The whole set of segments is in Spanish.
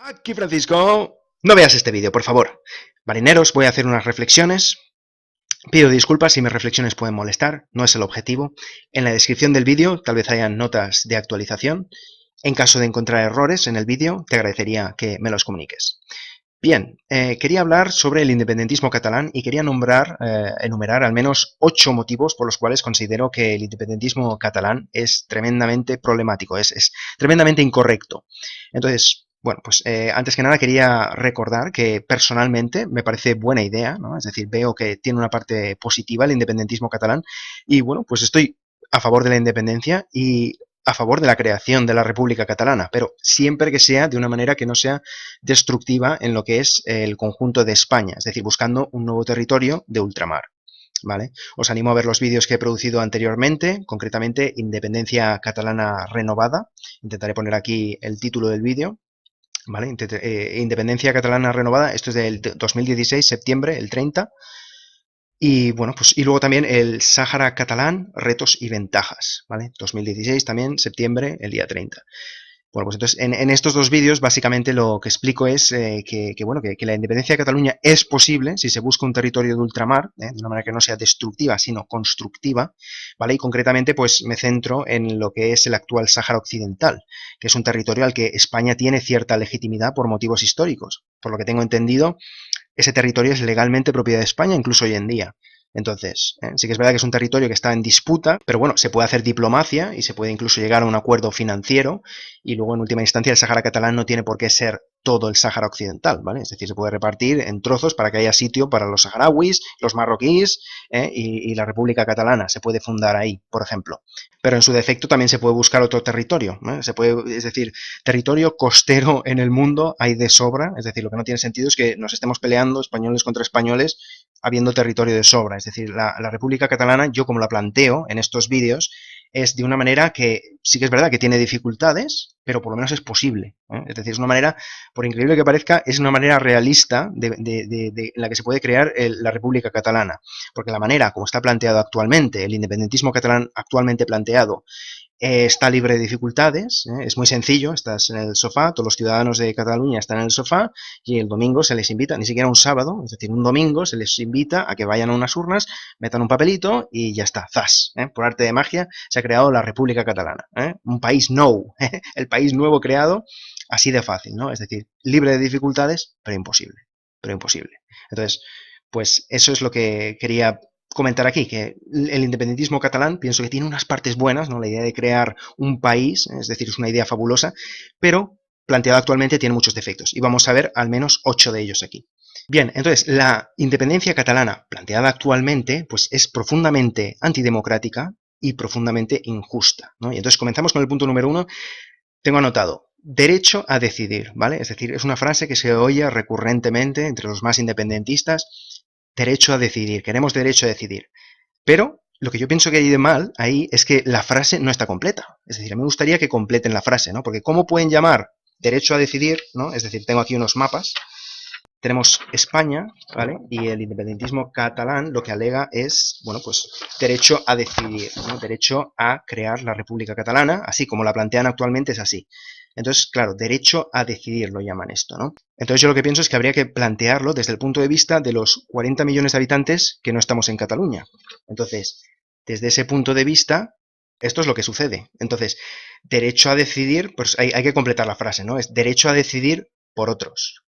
Aquí Francisco, no veas este vídeo, por favor. Marineros, voy a hacer unas reflexiones. Pido disculpas si mis reflexiones pueden molestar, no es el objetivo. En la descripción del vídeo tal vez hayan notas de actualización. En caso de encontrar errores en el vídeo, te agradecería que me los comuniques. Bien, quería hablar sobre el independentismo catalán y quería enumerar al menos 8 motivos por los cuales considero que el independentismo catalán es tremendamente problemático, es tremendamente incorrecto. Entonces, bueno, pues antes que nada quería recordar que personalmente me parece buena idea, ¿no? Es decir, veo que tiene una parte positiva el independentismo catalán y bueno, pues estoy a favor de la independencia y a favor de la creación de la República Catalana, pero siempre que sea de una manera que no sea destructiva en lo que es el conjunto de España, es decir, buscando un nuevo territorio de ultramar. ¿Vale? Os animo a ver los vídeos que he producido anteriormente, concretamente Independencia Catalana Renovada. Intentaré poner aquí el título del vídeo. ¿Vale? Independencia Catalana Renovada, esto es del 2016, septiembre, el 30. Y bueno, pues y luego también el Sáhara Catalán, retos y ventajas, ¿vale? 2016 también, septiembre, el día 30. Bueno, pues entonces en estos dos vídeos básicamente lo que explico es bueno, que la independencia de Cataluña es posible si se busca un territorio de ultramar, de una manera que no sea destructiva, sino constructiva, ¿vale? Y concretamente pues me centro en lo que es el actual Sáhara Occidental, que es un territorio al que España tiene cierta legitimidad por motivos históricos. Por lo que tengo entendido, ese territorio es legalmente propiedad de España, incluso hoy en día. Entonces, sí que es verdad que es un territorio que está en disputa, pero bueno, se puede hacer diplomacia y se puede incluso llegar a un acuerdo financiero y luego en última instancia el Sáhara catalán no tiene por qué ser todo el Sáhara occidental, ¿vale? Es decir, se puede repartir en trozos para que haya sitio para los saharauis, los marroquíes y la República Catalana. Se puede fundar ahí, por ejemplo. Pero en su defecto también se puede buscar otro territorio, ¿eh? Es decir, territorio costero en el mundo hay de sobra, es decir, lo que no tiene sentido es que nos estemos peleando españoles contra españoles habiendo territorio de sobra. Es decir, la República Catalana, yo como la planteo en estos vídeos, es de una manera que sí que es verdad que tiene dificultades, pero por lo menos es posible, ¿eh? Es decir, es una manera, por increíble que parezca, es una manera realista en la que se puede crear la República Catalana. Porque la manera como está planteado actualmente, el independentismo catalán actualmente planteado, está libre de dificultades, es muy sencillo, estás en el sofá, todos los ciudadanos de Cataluña están en el sofá y el domingo se les invita, ni siquiera un sábado, es decir, un domingo se les invita a que vayan a unas urnas, metan un papelito y ya está, zas, por arte de magia se ha creado la República Catalana, un país nou, el país nuevo creado, así de fácil, ¿no? Es decir, libre de dificultades, pero imposible, pero imposible. Entonces, pues eso es lo que quería comentar aquí, que el independentismo catalán pienso que tiene unas partes buenas, ¿no? La idea de crear un país, es decir, es una idea fabulosa, pero planteada actualmente tiene muchos defectos. Y vamos a ver al menos 8 de ellos aquí. Bien, entonces, la independencia catalana planteada actualmente pues es profundamente antidemocrática y profundamente injusta, ¿no? Y entonces comenzamos con el punto número 1. Tengo anotado, derecho a decidir, ¿vale? Es decir, es una frase que se oye recurrentemente entre los más independentistas, derecho a decidir, queremos derecho a decidir. Pero lo que yo pienso que hay de mal ahí es que la frase no está completa. Es decir, a mí me gustaría que completen la frase, ¿no? Porque ¿cómo pueden llamar derecho a decidir, ¿no? Es decir, tengo aquí unos mapas. Tenemos España, ¿vale? Y el independentismo catalán lo que alega es, bueno, pues derecho a decidir, ¿no? Derecho a crear la República Catalana, así como la plantean actualmente es así. Entonces, claro, derecho a decidir lo llaman esto, ¿no? Entonces yo lo que pienso es que habría que plantearlo desde el punto de vista de los 40 millones de habitantes que no estamos en Cataluña. Entonces, desde ese punto de vista, esto es lo que sucede. Entonces, derecho a decidir, pues hay que completar la frase, ¿no? Es derecho a decidir por otros.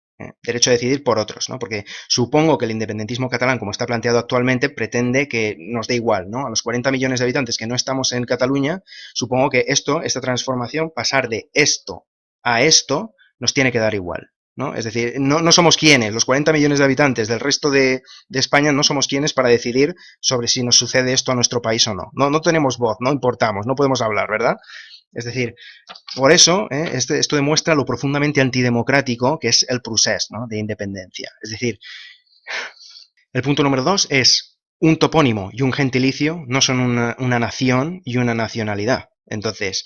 Derecho a decidir por otros, ¿no? Porque supongo que el independentismo catalán, como está planteado actualmente, pretende que nos dé igual, ¿no? A los 40 millones de habitantes que no estamos en Cataluña, supongo que esta transformación, pasar de esto a esto, nos tiene que dar igual, ¿no? Es decir, no somos quienes, los 40 millones de habitantes del resto de España no somos quienes para decidir sobre si nos sucede esto a nuestro país o no. No tenemos voz, no importamos, no podemos hablar, ¿verdad? Es decir, por eso esto demuestra lo profundamente antidemocrático que es el procés, ¿no? De independencia. Es decir, el punto número 2 es un topónimo y un gentilicio no son una nación y una nacionalidad. Entonces,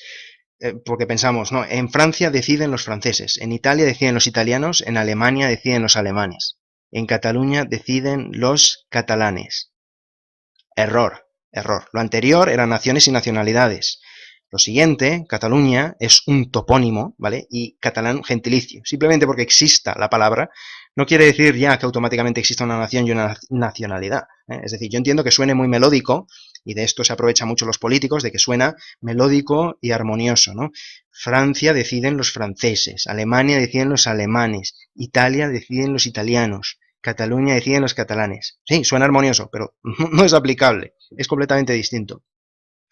porque pensamos, ¿no? En Francia deciden los franceses, en Italia deciden los italianos, en Alemania deciden los alemanes, en Cataluña deciden los catalanes. Error, error. Lo anterior eran naciones y nacionalidades. Lo siguiente, Cataluña es un topónimo, ¿vale? Y catalán gentilicio. Simplemente porque exista la palabra, no quiere decir ya que automáticamente exista una nación y una nacionalidad, ¿eh? Es decir, yo entiendo que suene muy melódico, y de esto se aprovechan mucho los políticos, de que suena melódico y armonioso, ¿no? Francia deciden los franceses, Alemania deciden los alemanes, Italia deciden los italianos, Cataluña deciden los catalanes. Sí, suena armonioso, pero no es aplicable, es completamente distinto.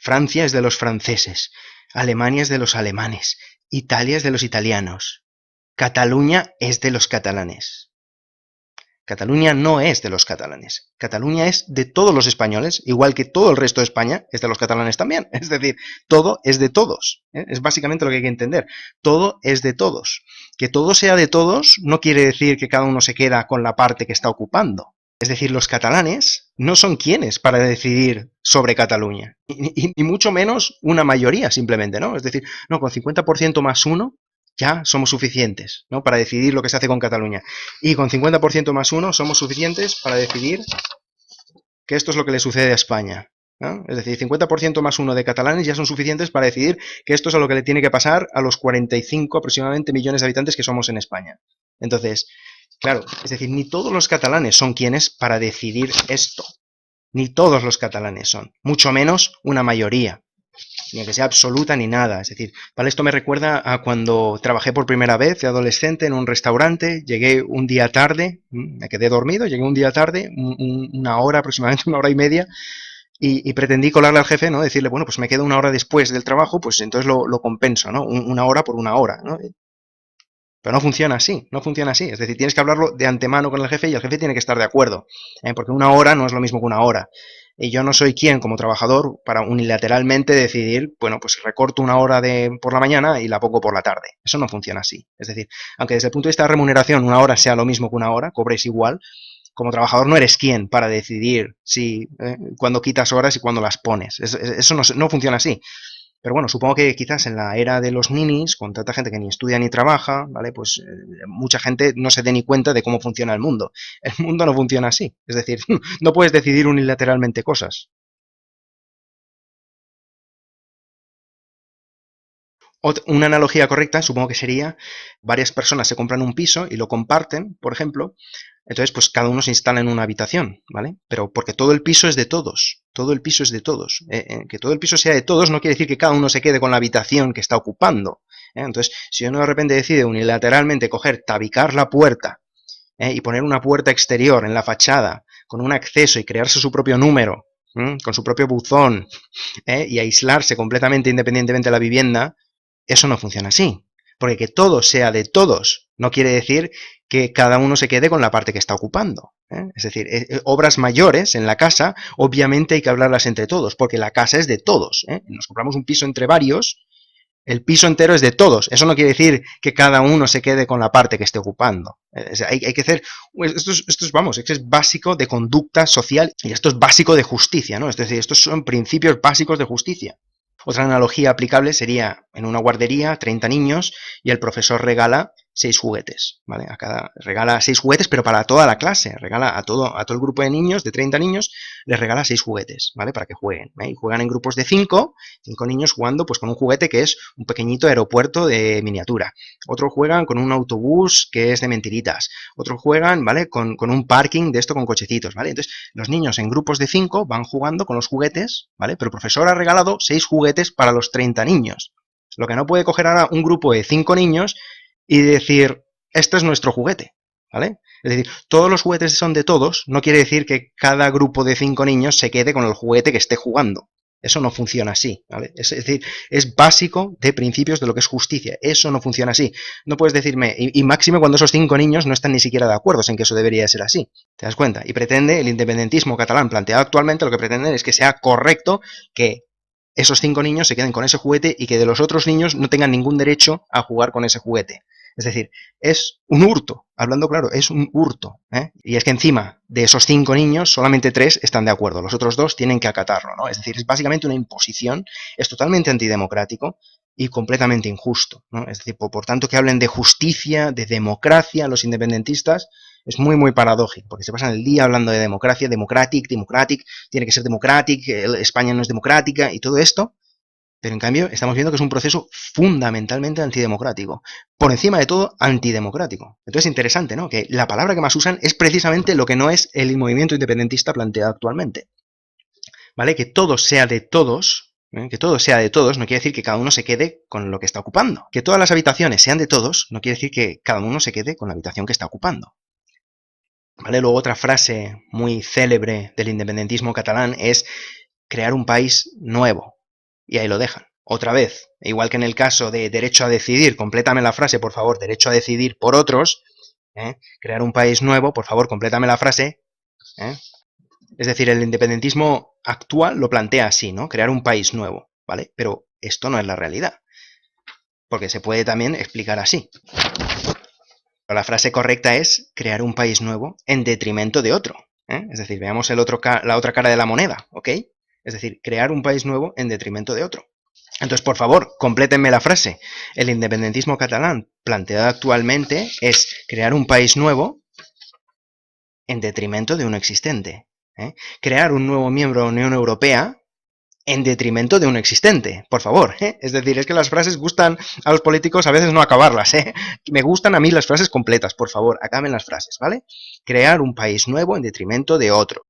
Francia es de los franceses, Alemania es de los alemanes, Italia es de los italianos, Cataluña es de los catalanes. Cataluña no es de los catalanes. Cataluña es de todos los españoles, igual que todo el resto de España es de los catalanes también. Es decir, todo es de todos, ¿eh? Es básicamente lo que hay que entender. Todo es de todos. Que todo sea de todos no quiere decir que cada uno se queda con la parte que está ocupando. Es decir, los catalanes no son quienes para decidir sobre Cataluña. Y mucho menos una mayoría, simplemente, ¿no? Es decir, no, con 50% más uno ya somos suficientes, ¿no? Para decidir lo que se hace con Cataluña. Y con 50% más uno somos suficientes para decidir que esto es lo que le sucede a España, ¿no? Es decir, 50% más uno de catalanes ya son suficientes para decidir que esto es a lo que le tiene que pasar a los 45 aproximadamente millones de habitantes que somos en España. Entonces, claro, es decir, ni todos los catalanes son quienes para decidir esto. Ni todos los catalanes son, mucho menos una mayoría, ni aunque sea absoluta ni nada. Es decir, ¿vale? Esto me recuerda a cuando trabajé por primera vez de adolescente en un restaurante, llegué un día tarde, me quedé dormido, llegué un día tarde, una hora aproximadamente, una hora y media, y pretendí colarle al jefe, ¿no? Decirle, bueno, pues me quedo una hora después del trabajo, pues entonces lo compenso, ¿no? Una hora por una hora, ¿no? Pero no funciona así, no funciona así. Es decir, tienes que hablarlo de antemano con el jefe y el jefe tiene que estar de acuerdo, porque una hora no es lo mismo que una hora. Y yo no soy quien, como trabajador, para unilateralmente decidir, bueno, pues recorto una hora por la mañana y la pongo por la tarde. Eso no funciona así. Es decir, aunque desde el punto de vista de remuneración una hora sea lo mismo que una hora, cobres igual, como trabajador no eres quien para decidir si cuándo quitas horas y cuándo las pones. Eso no funciona así. Pero bueno, supongo que quizás en la era de los ninis, con tanta gente que ni estudia ni trabaja, ¿vale? Pues mucha gente no se dé ni cuenta de cómo funciona el mundo. El mundo no funciona así. Es decir, no puedes decidir unilateralmente cosas. Una analogía correcta, supongo que sería, varias personas se compran un piso y lo comparten, por ejemplo, entonces pues cada uno se instala en una habitación, ¿vale? Pero porque todo el piso es de todos, todo el piso es de todos. Que todo el piso sea de todos no quiere decir que cada uno se quede con la habitación que está ocupando, ¿eh? Entonces, si uno de repente decide unilateralmente coger, tabicar la puerta, y poner una puerta exterior en la fachada, con un acceso y crearse su propio número, con su propio buzón, y aislarse completamente independientemente de la vivienda, eso no funciona así. Porque que todo sea de todos no quiere decir que cada uno se quede con la parte que está ocupando, ¿eh? Es decir, obras mayores en la casa, obviamente hay que hablarlas entre todos, porque la casa es de todos, ¿eh? Nos compramos un piso entre varios, el piso entero es de todos. Eso no quiere decir que cada uno se quede con la parte que esté ocupando. Hay que hacer, pues, vamos, esto es básico de conducta social y esto es básico de justicia, ¿no? Es decir, estos son principios básicos de justicia. Otra analogía aplicable sería en una guardería, 30 niños, y el profesor regala 6 juguetes, ¿vale? Regala 6 juguetes, pero para toda la clase, regala a todo el grupo de niños, de 30 niños, les regala 6 juguetes, ¿vale? Para que jueguen, ¿eh? Y juegan en grupos de 5 niños jugando pues con un juguete que es un pequeñito aeropuerto de miniatura. Otros juegan con un autobús que es de mentiritas. Otros juegan, ¿vale? Con un parking de esto con cochecitos, ¿vale? Entonces, los niños en grupos de 5 van jugando con los juguetes, ¿vale? Pero el profesor ha regalado 6 juguetes para los 30 niños. Lo que no puede coger ahora un grupo de 5 niños y decir, este es nuestro juguete, ¿vale? Es decir, todos los juguetes son de todos, no quiere decir que cada grupo de 5 niños se quede con el juguete que esté jugando. Eso no funciona así, ¿vale? Es decir, es básico de principios de lo que es justicia. Eso no funciona así. No puedes decirme, y máximo cuando esos 5 niños no están ni siquiera de acuerdo en que eso debería ser así. ¿Te das cuenta? Y pretende el independentismo catalán planteado actualmente, lo que pretende es que sea correcto que esos 5 niños se queden con ese juguete y que de los otros niños no tengan ningún derecho a jugar con ese juguete. Es decir, es un hurto, hablando claro, es un hurto, ¿eh? Y es que encima de esos 5 niños, solamente 3 están de acuerdo, los otros 2 tienen que acatarlo, ¿no? Es decir, es básicamente una imposición, es totalmente antidemocrático y completamente injusto, ¿no? Es decir, por tanto, que hablen de justicia, de democracia, los independentistas, es muy, muy paradójico, porque se pasan el día hablando de democracia, democratic, tiene que ser democratic, España no es democrática y todo esto, Pero en cambio estamos viendo que es un proceso fundamentalmente antidemocrático. Por encima de todo, antidemocrático. Entonces es interesante, ¿no? Que la palabra que más usan es precisamente lo que no es el movimiento independentista planteado actualmente. ¿Vale? Que todo sea de todos, ¿eh? Que todo sea de todos no quiere decir que cada uno se quede con lo que está ocupando. Que todas las habitaciones sean de todos no quiere decir que cada uno se quede con la habitación que está ocupando. ¿Vale? Luego otra frase muy célebre del independentismo catalán es crear un país nuevo. Y ahí lo dejan. Otra vez, igual que en el caso de derecho a decidir, complétame la frase, por favor, derecho a decidir por otros, crear un país nuevo, por favor, complétame la frase. Es decir, el independentismo actual lo plantea así, ¿no? Crear un país nuevo, ¿vale? Pero esto no es la realidad, porque se puede también explicar así. Pero la frase correcta es crear un país nuevo en detrimento de otro. Es decir, veamos la otra cara de la moneda, ¿ok? Es decir, crear un país nuevo en detrimento de otro. Entonces, por favor, complétenme la frase. El independentismo catalán planteado actualmente es crear un país nuevo en detrimento de uno existente. Crear un nuevo miembro de la Unión Europea en detrimento de un existente, por favor. Es decir, es que las frases gustan a los políticos a veces no acabarlas. Me gustan a mí las frases completas, por favor, acaben las frases, ¿vale? Crear un país nuevo en detrimento de otro.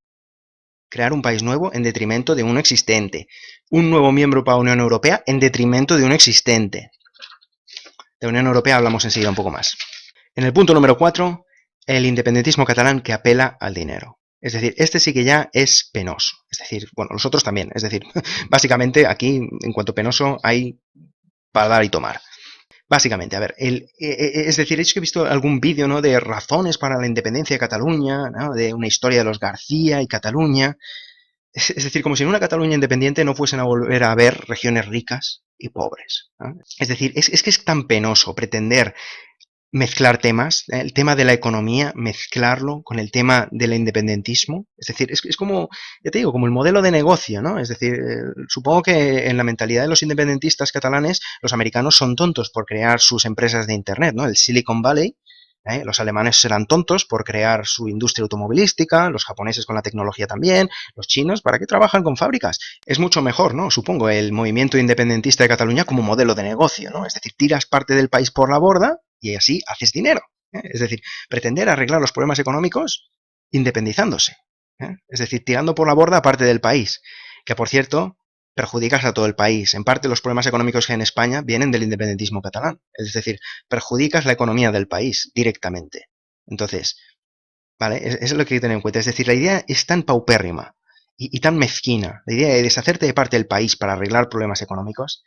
Crear un país nuevo en detrimento de uno existente. Un nuevo miembro para la Unión Europea en detrimento de uno existente. De la Unión Europea hablamos enseguida un poco más. En el punto número 4, el independentismo catalán que apela al dinero. Es decir, este sí que ya es penoso. Es decir, bueno, los otros también. Es decir, básicamente aquí, en cuanto penoso, hay para dar y tomar. Básicamente, a ver, es decir, es que he visto algún vídeo, ¿no?, de razones para la independencia de Cataluña, ¿no?, de una historia de los García y Cataluña. Es decir, como si en una Cataluña independiente no fuesen a volver a haber regiones ricas y pobres, ¿no? Es decir, es que es tan penoso pretender mezclar temas, el tema de la economía, mezclarlo con el tema del independentismo. Es decir, es como, ya te digo, como el modelo de negocio, ¿no? Es decir, supongo que en la mentalidad de los independentistas catalanes, los americanos son tontos por crear sus empresas de Internet, ¿no? El Silicon Valley. Los alemanes serán tontos por crear su industria automovilística, los japoneses con la tecnología también, los chinos, ¿para qué trabajan con fábricas? Es mucho mejor, ¿no? Supongo, el movimiento independentista de Cataluña como modelo de negocio, ¿no? Es decir, tiras parte del país por la borda y así haces dinero. Es decir, pretender arreglar los problemas económicos independizándose. Es decir, tirando por la borda parte del país, que por cierto perjudicas a todo el país. En parte los problemas económicos que hay en España vienen del independentismo catalán. Es decir, perjudicas la economía del país directamente. Entonces, ¿vale? Eso es lo que hay que tener en cuenta. Es decir, la idea es tan paupérrima y tan mezquina, la idea de deshacerte de parte del país para arreglar problemas económicos.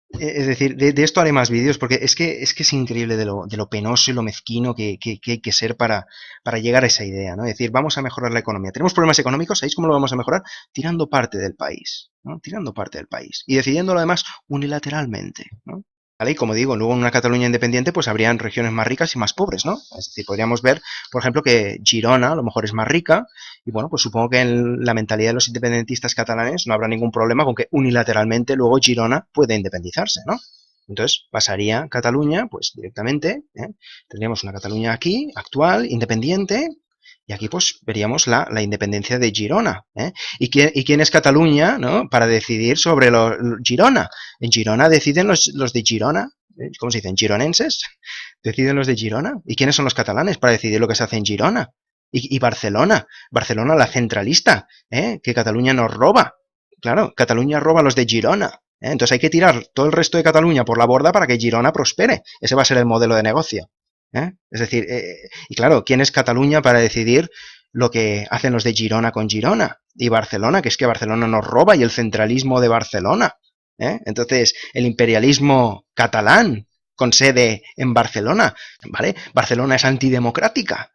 Es decir, de esto haré más vídeos porque es increíble de lo penoso y lo mezquino que hay que ser para llegar a esa idea, ¿no? Es decir, vamos a mejorar la economía. Tenemos problemas económicos, ¿sabéis cómo lo vamos a mejorar? Tirando parte del país, ¿no? Tirando parte del país y decidiéndolo además unilateralmente, ¿no? ¿Vale? Y como digo, luego en una Cataluña independiente pues habrían regiones más ricas y más pobres, ¿no? Es decir, podríamos ver, por ejemplo, que Girona a lo mejor es más rica y bueno, pues supongo que en la mentalidad de los independentistas catalanes no habrá ningún problema con que unilateralmente luego Girona puede independizarse, ¿no? Entonces pasaría Cataluña, pues directamente, tendríamos una Cataluña aquí, actual, independiente, y aquí pues veríamos la independencia de Girona. ¿Y quién es Cataluña, ¿no?, para decidir sobre Girona? En Girona deciden los de Girona, ¿cómo se dicen? ¿Gironenses? Deciden los de Girona. ¿Y quiénes son los catalanes para decidir lo que se hace en Girona? Y Barcelona, Barcelona la centralista, que Cataluña nos roba. Claro, Cataluña roba a los de Girona. Entonces hay que tirar todo el resto de Cataluña por la borda para que Girona prospere. Ese va a ser el modelo de negocio. Es decir, y claro, ¿quién es Cataluña para decidir lo que hacen los de Girona con Girona? Y Barcelona, que es que Barcelona nos roba y el centralismo de Barcelona. Entonces, el imperialismo catalán con sede en Barcelona, ¿vale? Barcelona es antidemocrática.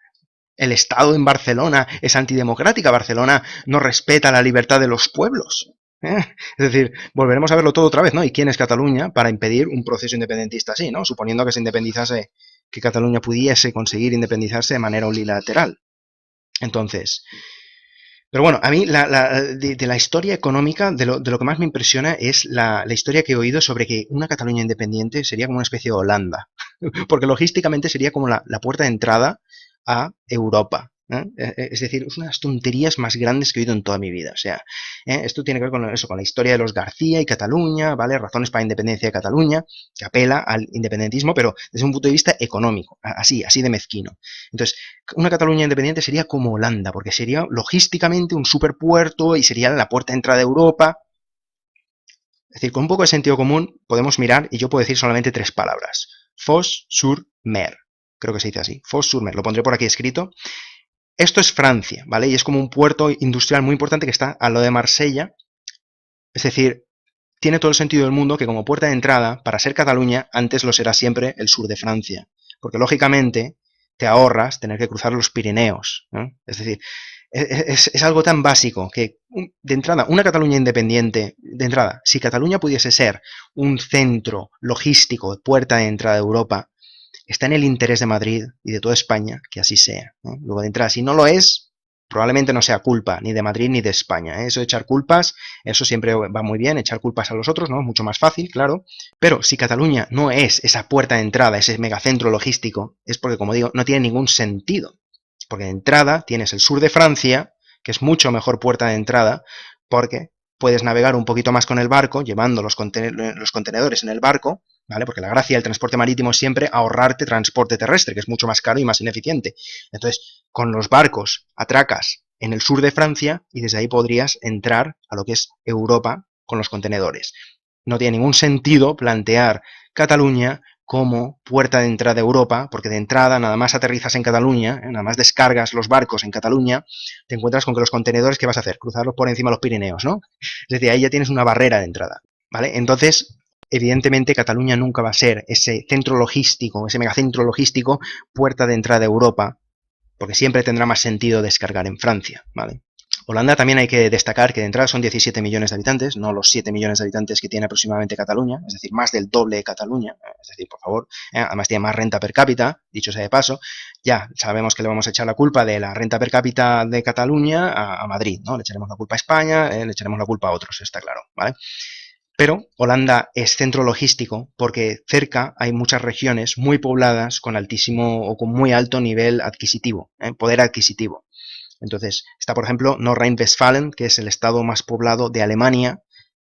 El Estado en Barcelona es antidemocrática. Barcelona no respeta la libertad de los pueblos. Es decir, volveremos a verlo todo otra vez, ¿no? ¿Y quién es Cataluña para impedir un proceso independentista así, ¿no? Suponiendo que se independizase, que Cataluña pudiese conseguir independizarse de manera unilateral. Entonces, pero bueno, a mí de la historia económica, de lo que más me impresiona es la historia que he oído sobre que una Cataluña independiente sería como una especie de Holanda, porque logísticamente sería como la puerta de entrada a Europa. Es decir, es una de las tonterías más grandes que he oído en toda mi vida. O sea, esto tiene que ver con eso, con la historia de los García y Cataluña, ¿vale? Razones para la independencia de Cataluña, que apela al independentismo, pero desde un punto de vista económico, así de mezquino. Entonces, una Cataluña independiente sería como Holanda, porque sería logísticamente un superpuerto y sería la puerta de entrada de Europa. Es decir, con un poco de sentido común podemos mirar, y yo puedo decir solamente 3 palabras. Fos-sur-mer. Creo que se dice así. Fos-sur-mer. Lo pondré por aquí escrito. Esto es Francia, ¿vale? Y es como un puerto industrial muy importante que está a lo de Marsella. Es decir, tiene todo el sentido del mundo que como puerta de entrada, para ser Cataluña, antes lo será siempre el sur de Francia. Porque lógicamente te ahorras tener que cruzar los Pirineos, ¿no? Es decir, es algo tan básico que, de entrada, una Cataluña independiente, de entrada, si Cataluña pudiese ser un centro logístico, puerta de entrada a Europa, está en el interés de Madrid y de toda España que así sea, ¿no? Luego de entrada, si no lo es, probablemente no sea culpa ni de Madrid ni de España, ¿eh? Eso de echar culpas, eso siempre va muy bien, echar culpas a los otros, ¿no? Mucho más fácil, claro. Pero si Cataluña no es esa puerta de entrada, ese megacentro logístico, es porque, como digo, no tiene ningún sentido. Porque de entrada tienes el sur de Francia, que es mucho mejor puerta de entrada, porque puedes navegar un poquito más con el barco, llevando los contenedores en el barco, ¿vale? Porque la gracia del transporte marítimo es siempre ahorrarte transporte terrestre, que es mucho más caro y más ineficiente. Entonces, con los barcos atracas en el sur de Francia y desde ahí podrías entrar a lo que es Europa con los contenedores. No tiene ningún sentido plantear Cataluña como puerta de entrada a Europa, porque de entrada nada más aterrizas en Cataluña, nada más descargas los barcos en Cataluña, te encuentras con que los contenedores, ¿qué vas a hacer? Cruzarlos por encima de los Pirineos, ¿no? Es decir, ahí ya tienes una barrera de entrada, ¿vale? Entonces, evidentemente, Cataluña nunca va a ser ese centro logístico, ese megacentro logístico, puerta de entrada a Europa, porque siempre tendrá más sentido descargar en Francia, ¿vale? Holanda también hay que destacar que de entrada son 17 millones de habitantes, no los 7 millones de habitantes que tiene aproximadamente Cataluña, es decir, más del doble de Cataluña, es decir, por favor, además tiene más renta per cápita, dicho sea de paso, ya sabemos que le vamos a echar la culpa de la renta per cápita de Cataluña a Madrid, ¿no? Le echaremos la culpa a España, le echaremos la culpa a otros, está claro, ¿vale? Pero Holanda es centro logístico porque cerca hay muchas regiones muy pobladas con altísimo o con muy alto nivel adquisitivo, poder adquisitivo. Entonces, está, por ejemplo, Nordrhein-Westfalen, que es el estado más poblado de Alemania,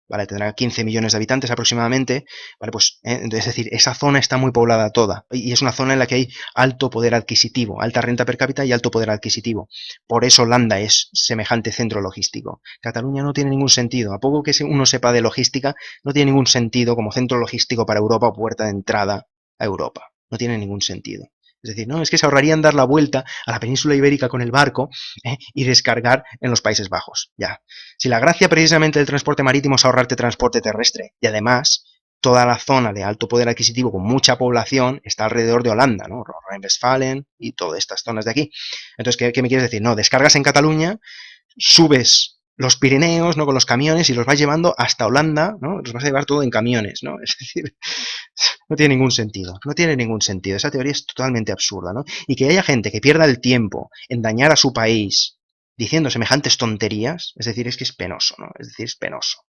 ¿vale? Tendrá 15 millones de habitantes aproximadamente, ¿vale? Pues, es decir, esa zona está muy poblada toda, y es una zona en la que hay alto poder adquisitivo, alta renta per cápita y alto poder adquisitivo. Por eso Holanda es semejante centro logístico. Cataluña no tiene ningún sentido, a poco que uno sepa de logística, no tiene ningún sentido como centro logístico para Europa o puerta de entrada a Europa. No tiene ningún sentido. Es decir, no, es que se ahorrarían dar la vuelta a la península ibérica con el barco y descargar en los Países Bajos. Ya. Si la gracia precisamente del transporte marítimo es ahorrarte transporte terrestre y además toda la zona de alto poder adquisitivo con mucha población está alrededor de Holanda, ¿no? Rhine-Westfalen y todas estas zonas de aquí. Entonces, ¿qué me quieres decir? No, descargas en Cataluña, subes los Pirineos, ¿no? Con los camiones y los vas llevando hasta Holanda, ¿no? Los vas a llevar todo en camiones, ¿no? Es decir, no tiene ningún sentido, no tiene ningún sentido. Esa teoría es totalmente absurda, ¿no? Y que haya gente que pierda el tiempo en dañar a su país diciendo semejantes tonterías, es decir, es que es penoso, ¿no? Es decir, es penoso.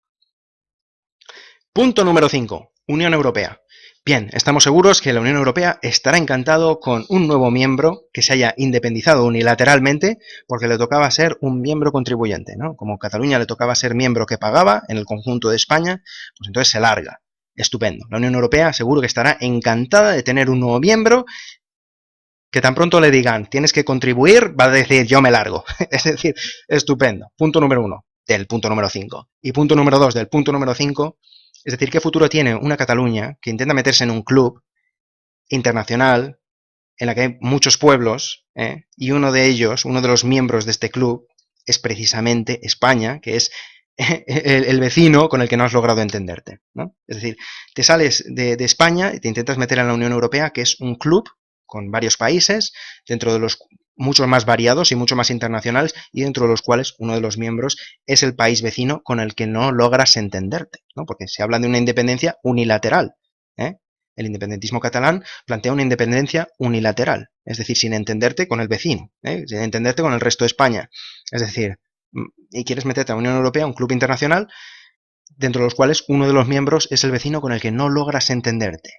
Punto número 5. Unión Europea. Bien, estamos seguros que la Unión Europea estará encantado con un nuevo miembro que se haya independizado unilateralmente porque le tocaba ser un miembro contribuyente, ¿no? Como Cataluña le tocaba ser miembro que pagaba en el conjunto de España, pues entonces se larga. Estupendo. La Unión Europea seguro que estará encantada de tener un nuevo miembro que tan pronto le digan tienes que contribuir, va a decir yo me largo. Es decir, estupendo. Punto número 1 del punto número 5. Y punto número 2 del punto número 5. Es decir, ¿qué futuro tiene una Cataluña que intenta meterse en un club internacional en la que hay muchos pueblos, y uno de ellos, uno de los miembros de este club, es precisamente España, que es el vecino con el que no has logrado entenderte, ¿no? Es decir, te sales de España y te intentas meter en la Unión Europea, que es un club con varios países, dentro de los muchos más variados y mucho más internacionales, y dentro de los cuales uno de los miembros es el país vecino con el que no logras entenderte, ¿no? Porque se habla de una independencia unilateral, ¿eh? El independentismo catalán plantea una independencia unilateral, es decir, sin entenderte con el vecino, sin entenderte con el resto de España. Es decir, y quieres meterte a la Unión Europea, un club internacional, dentro de los cuales uno de los miembros es el vecino con el que no logras entenderte.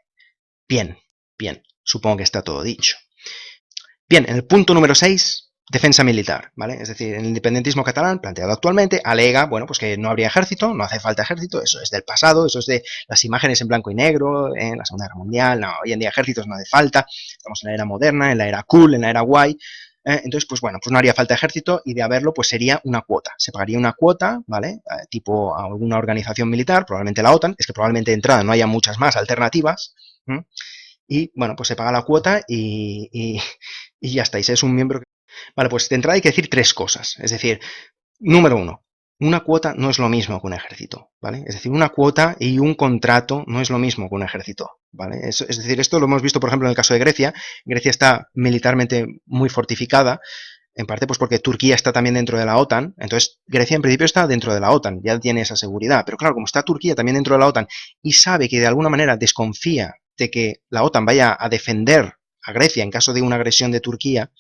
Bien, bien, supongo que está todo dicho. Bien, en el punto número 6 defensa militar, ¿vale? Es decir, el independentismo catalán, planteado actualmente, alega, bueno, pues que no habría ejército, no hace falta ejército, eso es del pasado, eso es de las imágenes en blanco y negro, en la Segunda Guerra Mundial, no, hoy en día ejércitos no hace falta, estamos en la era moderna, en la era cool, en la era guay, entonces, pues bueno, pues no haría falta ejército y de haberlo, pues sería una cuota. Se pagaría una cuota, ¿vale? Tipo a alguna organización militar, probablemente la OTAN, es que probablemente de entrada no haya muchas más alternativas, ¿m? Y bueno, pues se paga la cuota y ya estáis, es un miembro. Vale, pues de entrada hay que decir tres cosas. Es decir, número uno, una cuota no es lo mismo que un ejército, ¿vale? Es decir, una cuota y un contrato no es lo mismo que un ejército, ¿vale? Es decir, esto lo hemos visto, por ejemplo, en el caso de Grecia. Grecia está militarmente muy fortificada, en parte pues porque Turquía está también dentro de la OTAN, entonces Grecia en principio está dentro de la OTAN, ya tiene esa seguridad, pero claro, como está Turquía también dentro de la OTAN y sabe que de alguna manera desconfía de que la OTAN vaya a defender a Grecia en caso de una agresión de Turquía,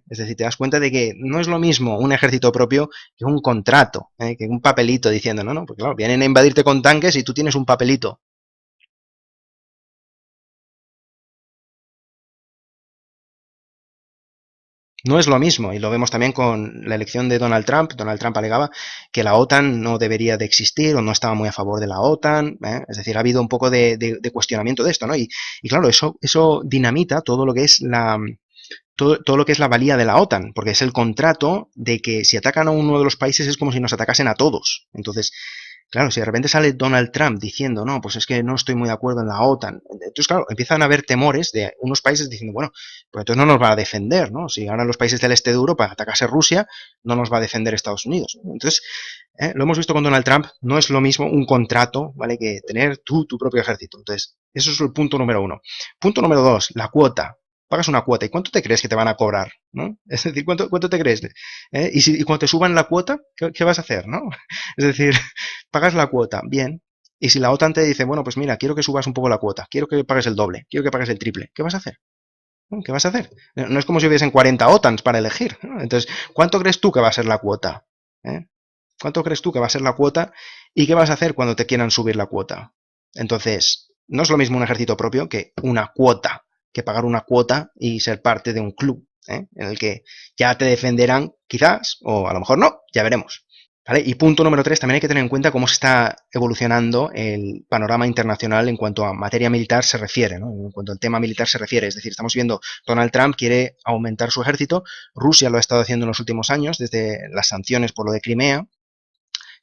es decir, te das cuenta de que no es lo mismo un ejército propio que un contrato, que un papelito diciendo, no, no, porque claro, vienen a invadirte con tanques y tú tienes un papelito. No es lo mismo, y lo vemos también con la elección de Donald Trump. Donald Trump alegaba que la OTAN no debería de existir o no estaba muy a favor de la OTAN. Es decir, ha habido un poco de cuestionamiento de esto, ¿no? Y claro, eso dinamita todo lo que es todo lo que es la valía de la OTAN, porque es el contrato de que si atacan a uno de los países es como si nos atacasen a todos. Entonces, claro, si de repente sale Donald Trump diciendo, no, pues es que no estoy muy de acuerdo en la OTAN, entonces, claro, empiezan a haber temores de unos países diciendo, bueno, pues entonces no nos va a defender, ¿no? Si ahora los países del este de Europa atacase Rusia, no nos va a defender Estados Unidos. Entonces, lo hemos visto con Donald Trump, no es lo mismo un contrato, ¿vale? Que tener tú tu propio ejército. Entonces, eso es el punto número uno. Punto número dos, la cuota. Pagas una cuota. ¿Y cuánto te crees que te van a cobrar? ¿No? Es decir, ¿cuánto te crees? Y cuando te suban la cuota, ¿qué vas a hacer? ¿No? Es decir, pagas la cuota, bien. Y si la OTAN te dice, bueno, pues mira, quiero que subas un poco la cuota, quiero que pagues el doble, quiero que pagues el triple, ¿qué vas a hacer? ¿No? ¿Qué vas a hacer? No es como si hubiesen 40 OTANs para elegir, ¿no? Entonces, ¿cuánto crees tú que va a ser la cuota? ¿Eh? ¿Cuánto crees tú que va a ser la cuota? ¿Y qué vas a hacer cuando te quieran subir la cuota? Entonces, no es lo mismo un ejército propio que una cuota, que pagar una cuota y ser parte de un club, en el que ya te defenderán, quizás, o a lo mejor no, ya veremos. ¿Vale? Y punto número tres, también hay que tener en cuenta cómo se está evolucionando el panorama internacional en cuanto a materia militar se refiere, ¿no? En cuanto al tema militar se refiere. Es decir, estamos viendo, Donald Trump quiere aumentar su ejército, Rusia lo ha estado haciendo en los últimos años, desde las sanciones por lo de Crimea,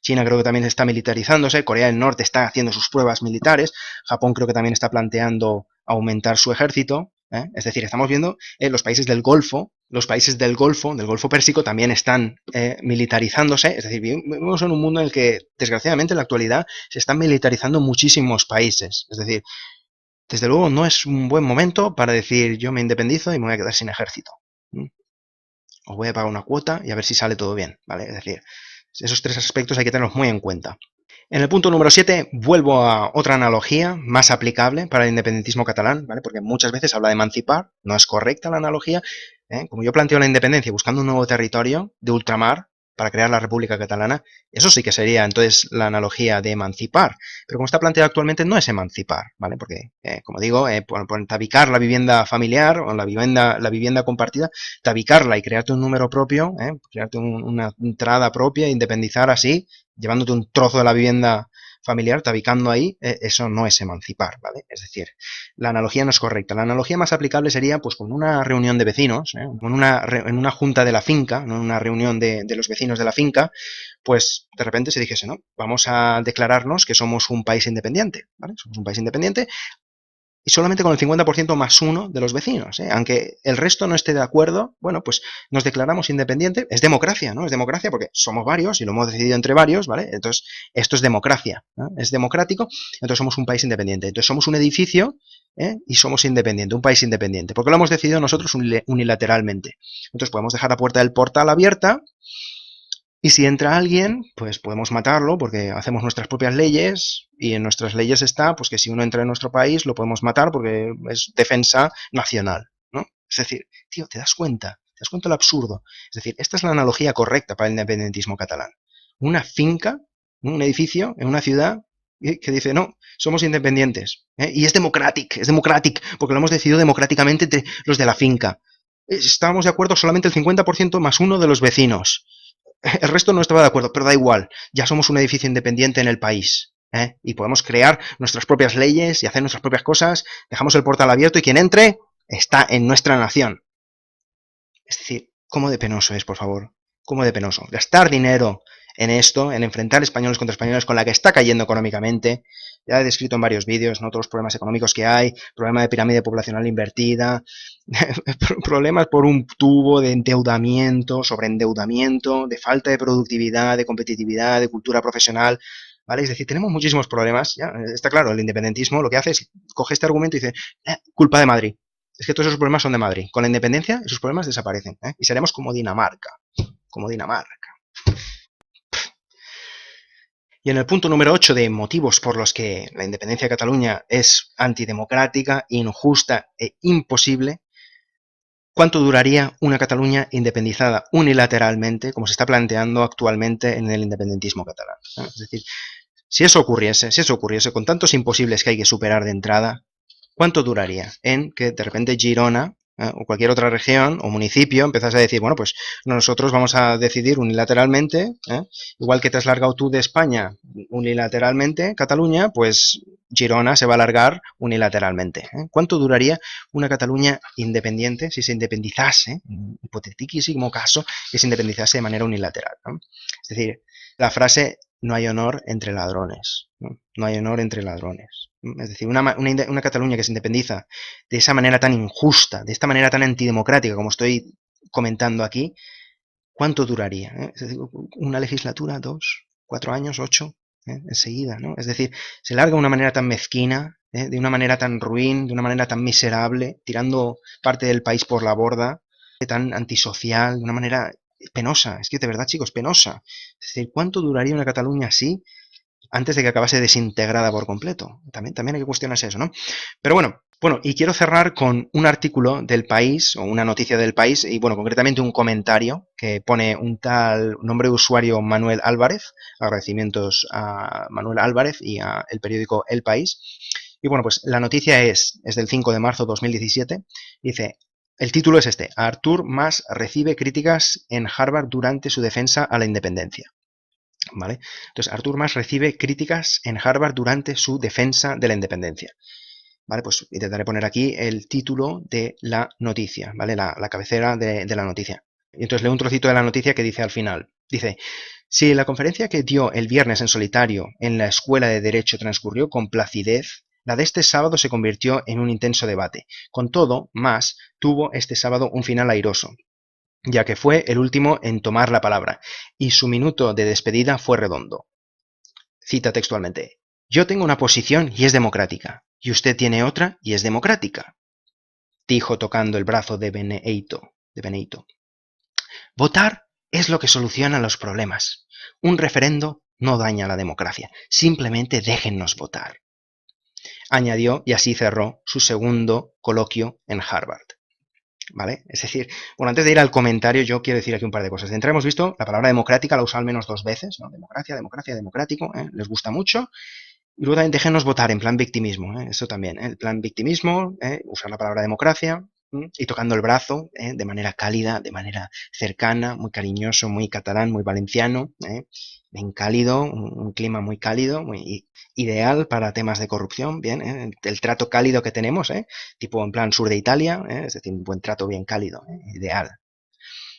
China creo que también está militarizándose, Corea del Norte está haciendo sus pruebas militares, Japón creo que también está planteando aumentar su ejército. Es decir, estamos viendo los países del Golfo, del Golfo Pérsico también están militarizándose. Es decir, vivimos en un mundo en el que, desgraciadamente, en la actualidad se están militarizando muchísimos países. Es decir, desde luego no es un buen momento para decir yo me independizo y me voy a quedar sin ejército. Os voy a pagar una cuota y a ver si sale todo bien, ¿vale? Es decir, esos tres aspectos hay que tenerlos muy en cuenta. En el punto número 7 vuelvo a otra analogía más aplicable para el independentismo catalán, ¿vale? Porque muchas veces habla de emancipar, no es correcta la analogía. Como yo planteo la independencia buscando un nuevo territorio de ultramar para crear la República Catalana, eso sí que sería entonces la analogía de emancipar. Pero como está planteado actualmente no es emancipar, ¿vale? Porque, como digo, por tabicar la vivienda familiar o la vivienda compartida, tabicarla y crearte un número propio, crearte una entrada propia, independizar así, llevándote un trozo de la vivienda familiar, tabicando ahí, eso no es emancipar, ¿vale? Es decir, la analogía no es correcta. La analogía más aplicable sería pues con una reunión de vecinos, en una junta de la finca, ¿no? En una reunión de los vecinos de la finca, pues de repente se dijese, no, vamos a declararnos que somos un país independiente, ¿vale? Somos un país independiente y solamente con el 50% más uno de los vecinos, ¿eh? Aunque el resto no esté de acuerdo, bueno, pues nos declaramos independiente. Es democracia, ¿no? Es democracia porque somos varios y lo hemos decidido entre varios, ¿vale? Entonces, esto es democracia, ¿no? Es democrático, entonces somos un país independiente. Entonces, somos un edificio, y somos independientes, un país independiente, porque lo hemos decidido nosotros unilateralmente. Entonces, podemos dejar la puerta del portal abierta y si entra alguien, pues podemos matarlo porque hacemos nuestras propias leyes y en nuestras leyes está pues que si uno entra en nuestro país lo podemos matar porque es defensa nacional, ¿no? Es decir, tío, ¿te das cuenta? ¿Te das cuenta lo absurdo? Es decir, esta es la analogía correcta para el independentismo catalán. Una finca, un edificio en una ciudad que dice, no, somos independientes. Y es democratic, porque lo hemos decidido democráticamente entre los de la finca. estábamos de acuerdo solamente el 50% más uno de los vecinos. El resto no estaba de acuerdo, pero da igual, ya somos un edificio independiente en el país. Y podemos crear nuestras propias leyes y hacer nuestras propias cosas, dejamos el portal abierto y quien entre está en nuestra nación. Es decir, ¿cómo de penoso es, por favor? ¿Cómo de penoso? Gastar dinero en esto, en enfrentar españoles contra españoles con la que está cayendo económicamente. Ya he descrito en varios vídeos, ¿no? Todos los problemas económicos que hay, problema de pirámide poblacional invertida, problemas por un tubo de endeudamiento, sobreendeudamiento, de falta de productividad, de competitividad, de cultura profesional, ¿vale? Es decir, tenemos muchísimos problemas, ya, está claro, el independentismo lo que hace es, coge este argumento y dice, culpa de Madrid. Es que todos esos problemas son de Madrid. Con la independencia, esos problemas desaparecen, y seremos como Dinamarca, como Dinamarca. Y en el punto número 8 de motivos por los que la independencia de Cataluña es antidemocrática, injusta e imposible, ¿cuánto duraría una Cataluña independizada unilateralmente, como se está planteando actualmente en el independentismo catalán? Es decir, si eso ocurriese con tantos imposibles que hay que superar de entrada, ¿cuánto duraría en que de repente Girona o cualquier otra región o municipio empezase a decir, bueno, pues nosotros vamos a decidir unilateralmente, igual que te has largado tú de España unilateralmente, Cataluña, pues Girona se va a largar unilateralmente. ¿Cuánto duraría una Cataluña independiente si se independizase, en hipotético caso, que se independizase de manera unilateral? Es decir, la frase no hay honor entre ladrones, no hay honor entre ladrones. Es decir, una Cataluña que se independiza de esa manera tan injusta, de esta manera tan antidemocrática como estoy comentando aquí, ¿cuánto duraría? Es decir, ¿una legislatura? ¿2? ¿4 años? ¿8? Enseguida, ¿no? Es decir, se larga de una manera tan mezquina, de una manera tan ruin, de una manera tan miserable, tirando parte del país por la borda, tan antisocial, de una manera penosa. Es que de verdad, chicos, penosa. Es decir, ¿cuánto duraría una Cataluña así antes de que acabase desintegrada por completo? También hay que cuestionarse eso, ¿no? Pero bueno, y quiero cerrar con un artículo del País, o una noticia del País, y bueno, concretamente un comentario que pone un tal nombre de usuario Manuel Álvarez, agradecimientos a Manuel Álvarez y a el periódico El País. Y bueno, pues la noticia es del 5 de marzo de 2017, dice, el título es este, Artur Mas recibe críticas en Harvard durante su defensa a la independencia. ¿Vale? Entonces, Artur Mas recibe críticas en Harvard durante su defensa de la independencia. ¿Vale? Pues intentaré poner aquí el título de la noticia, ¿vale? La cabecera de la noticia. Y entonces leo un trocito de la noticia que dice al final. Dice, si la conferencia que dio el viernes en solitario en la Escuela de Derecho transcurrió con placidez, la de este sábado se convirtió en un intenso debate. Con todo, Mas tuvo este sábado un final airoso, ya que fue el último en tomar la palabra, y su minuto de despedida fue redondo. Cita textualmente, yo tengo una posición y es democrática, y usted tiene otra y es democrática, dijo tocando el brazo de Benedito. Votar es lo que soluciona los problemas. Un referendo no daña la democracia, simplemente déjennos votar, añadió, y así cerró su segundo coloquio en Harvard. ¿Vale? Es decir, bueno, antes de ir al comentario, yo quiero decir aquí un par de cosas. De entrada hemos visto la palabra democrática, la usa al menos 2 veces, ¿no? Democracia, democracia, democrático, les gusta mucho. Y luego también déjenos votar en plan victimismo, eso también, el plan victimismo, usar la palabra democracia, y tocando el brazo de manera cálida, de manera cercana, muy cariñoso, muy catalán, muy valenciano, bien cálido, un clima muy cálido, muy ideal para temas de corrupción, bien, el trato cálido que tenemos, tipo en plan sur de Italia, es decir, un buen trato bien cálido, ideal.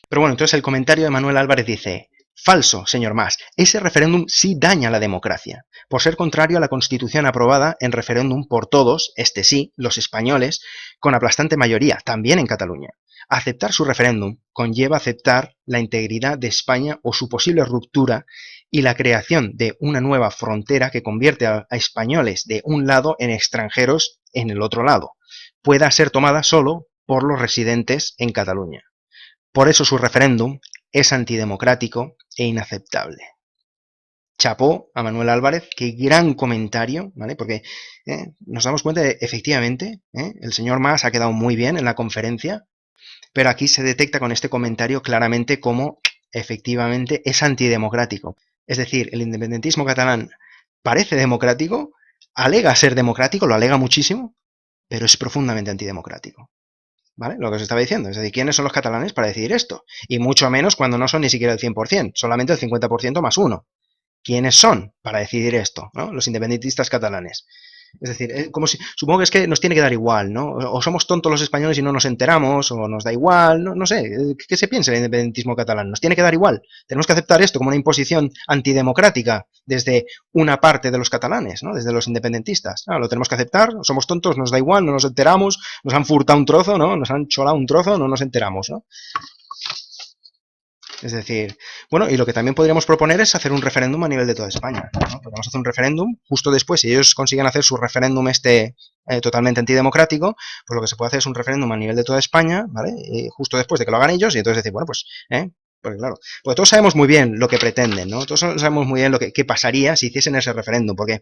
Pero bueno, entonces el comentario de Manuel Álvarez dice, falso, señor Mas, ese referéndum sí daña la democracia, por ser contrario a la Constitución aprobada en referéndum por todos, este sí, los españoles, con aplastante mayoría, también en Cataluña. Aceptar su referéndum conlleva aceptar la integridad de España o su posible ruptura y la creación de una nueva frontera que convierte a españoles de un lado en extranjeros en el otro lado, pueda ser tomada solo por los residentes en Cataluña. Por eso su referéndum es antidemocrático e inaceptable. Chapó a Manuel Álvarez, qué gran comentario, ¿vale? Porque nos damos cuenta de, efectivamente, el señor Mas ha quedado muy bien en la conferencia, pero aquí se detecta con este comentario claramente cómo efectivamente es antidemocrático. Es decir, el independentismo catalán parece democrático, alega ser democrático, lo alega muchísimo, pero es profundamente antidemocrático. ¿vale? Lo que os estaba diciendo. Es decir, ¿quiénes son los catalanes para decidir esto? Y mucho menos cuando no son ni siquiera el 100%, solamente el 50% más uno. ¿Quiénes son para decidir esto? ¿No? Los independentistas catalanes. Es decir, como si, supongo que es que nos tiene que dar igual, ¿no? O somos tontos los españoles y no nos enteramos, o nos da igual, no sé, ¿qué se piensa del independentismo catalán? Nos tiene que dar igual. Tenemos que aceptar esto como una imposición antidemocrática desde una parte de los catalanes, ¿no? Desde los independentistas. Lo tenemos que aceptar, somos tontos, nos da igual, no nos enteramos, nos han furtado un trozo, ¿no? Nos han cholado un trozo, no nos enteramos, ¿no? Es decir, bueno, y lo que también podríamos proponer es hacer un referéndum a nivel de toda España, ¿no? Podríamos hacer un referéndum justo después, si ellos consiguen hacer su referéndum totalmente antidemocrático, pues lo que se puede hacer es un referéndum a nivel de toda España, ¿vale? Y justo después de que lo hagan ellos, y entonces decir, bueno, pues, porque claro, porque todos sabemos muy bien lo que pretenden, ¿no? Todos sabemos muy bien qué pasaría si hiciesen ese referéndum, porque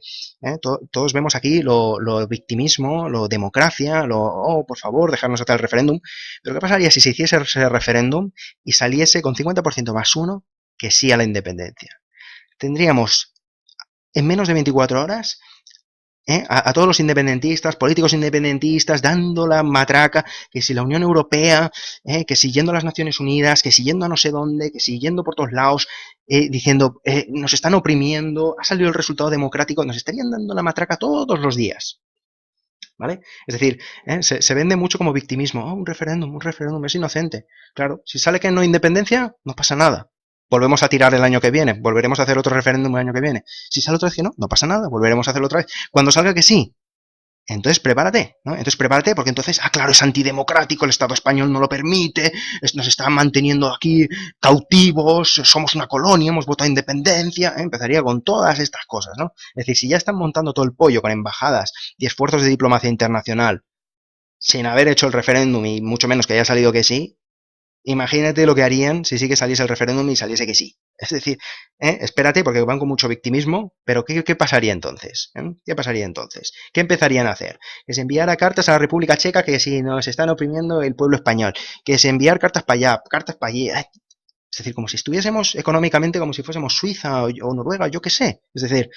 todos vemos aquí lo victimismo, lo democracia, oh, por favor, dejarnos hacer el referéndum, pero ¿qué pasaría si se hiciese ese referéndum y saliese con 50% más uno que sí a la independencia? Tendríamos en menos de 24 horas a todos los independentistas, políticos independentistas, dando la matraca, que si la Unión Europea, que siguiendo las Naciones Unidas, que siguiendo a no sé dónde, que siguiendo por todos lados, diciendo, nos están oprimiendo, ha salido el resultado democrático, nos estarían dando la matraca todos los días. ¿Vale? Es decir, se vende mucho como victimismo. Oh, un referéndum, es inocente. Claro, si sale que no independencia, no pasa nada. Volvemos a tirar el año que viene, volveremos a hacer otro referéndum el año que viene. Si sale otra vez que no, no pasa nada, volveremos a hacerlo otra vez. Cuando salga que sí, entonces prepárate, ¿no? Entonces prepárate porque entonces, claro, es antidemocrático, el Estado español no lo permite, nos está manteniendo aquí cautivos, somos una colonia, hemos votado independencia, empezaría con todas estas cosas, ¿no? Es decir, si ya están montando todo el pollo con embajadas y esfuerzos de diplomacia internacional sin haber hecho el referéndum y mucho menos que haya salido que sí, imagínate lo que harían si sí que saliese el referéndum y saliese que sí. Es decir, espérate, porque van con mucho victimismo, pero ¿qué pasaría entonces? ¿Qué pasaría entonces? ¿Qué empezarían a hacer? Que se enviara cartas a la República Checa que si nos están oprimiendo el pueblo español, que se enviar cartas para allá, cartas para allí. Es decir, como si estuviésemos económicamente, como si fuésemos Suiza o Noruega, yo qué sé. Es decir,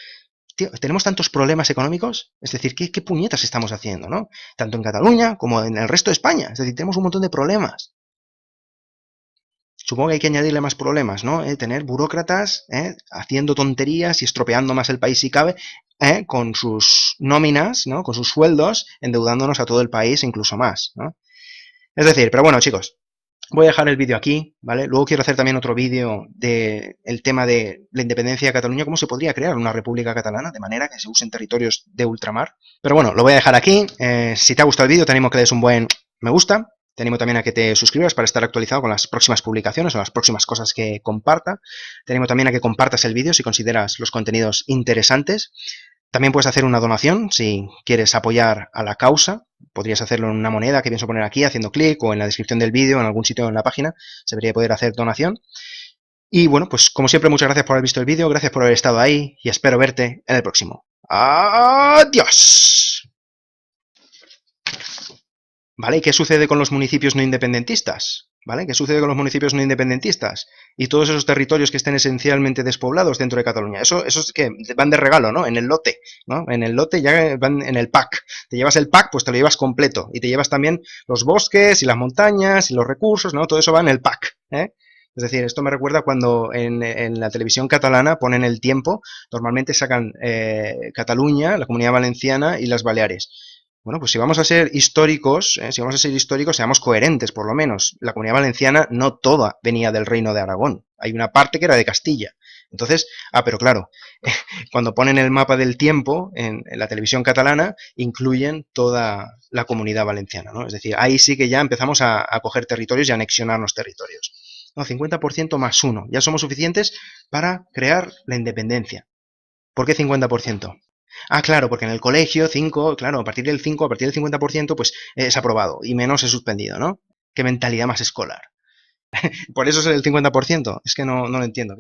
tío, tenemos tantos problemas económicos, es decir, ¿qué puñetas estamos haciendo, no? Tanto en Cataluña como en el resto de España. Es decir, tenemos un montón de problemas. Supongo que hay que añadirle más problemas, ¿no? Tener burócratas haciendo tonterías y estropeando más el país si cabe, con sus nóminas, ¿no? Con sus sueldos, endeudándonos a todo el país, incluso más, ¿no? Es decir, pero bueno, chicos, voy a dejar el vídeo aquí, ¿vale? Luego quiero hacer también otro vídeo del tema de la independencia de Cataluña, cómo se podría crear una república catalana de manera que se usen territorios de ultramar. Pero bueno, lo voy a dejar aquí. Si te ha gustado el vídeo, te animo a que le des un buen me gusta. Te animo también a que te suscribas para estar actualizado con las próximas publicaciones o las próximas cosas que comparta. Te animo también a que compartas el vídeo si consideras los contenidos interesantes. También puedes hacer una donación si quieres apoyar a la causa. Podrías hacerlo en una moneda que pienso poner aquí haciendo clic o en la descripción del vídeo, en algún sitio en la página. Se debería poder hacer donación. Y bueno, pues como siempre, muchas gracias por haber visto el vídeo, gracias por haber estado ahí y espero verte en el próximo. ¡Adiós! ¿Vale? ¿Y qué sucede con los municipios no independentistas? ¿Vale? ¿Qué sucede con los municipios no independentistas? Y todos esos territorios que estén esencialmente despoblados dentro de Cataluña. Eso es que van de regalo, ¿no? En el lote, ¿no? En el lote ya van en el pack. Te llevas el pack, pues te lo llevas completo. Y te llevas también los bosques y las montañas y los recursos, ¿no? Todo eso va en el pack, ¿eh? Es decir, esto me recuerda cuando en la televisión catalana ponen el tiempo, normalmente sacan Cataluña, la Comunidad Valenciana y las Baleares. Bueno, pues si vamos a ser históricos, seamos coherentes por lo menos. La Comunidad Valenciana no toda venía del Reino de Aragón. Hay una parte que era de Castilla. Entonces, pero claro, cuando ponen el mapa del tiempo en la televisión catalana, incluyen toda la Comunidad Valenciana, ¿no? Es decir, ahí sí que ya empezamos a coger territorios y a anexionarnos territorios. No, 50% más uno. Ya somos suficientes para crear la independencia. ¿Por qué 50%? Claro, porque en el colegio, 5, claro, a partir del 5, a partir del 50%, pues es aprobado y menos es suspendido, ¿no? Qué mentalidad más escolar. Por eso es el 50%. Es que no lo entiendo.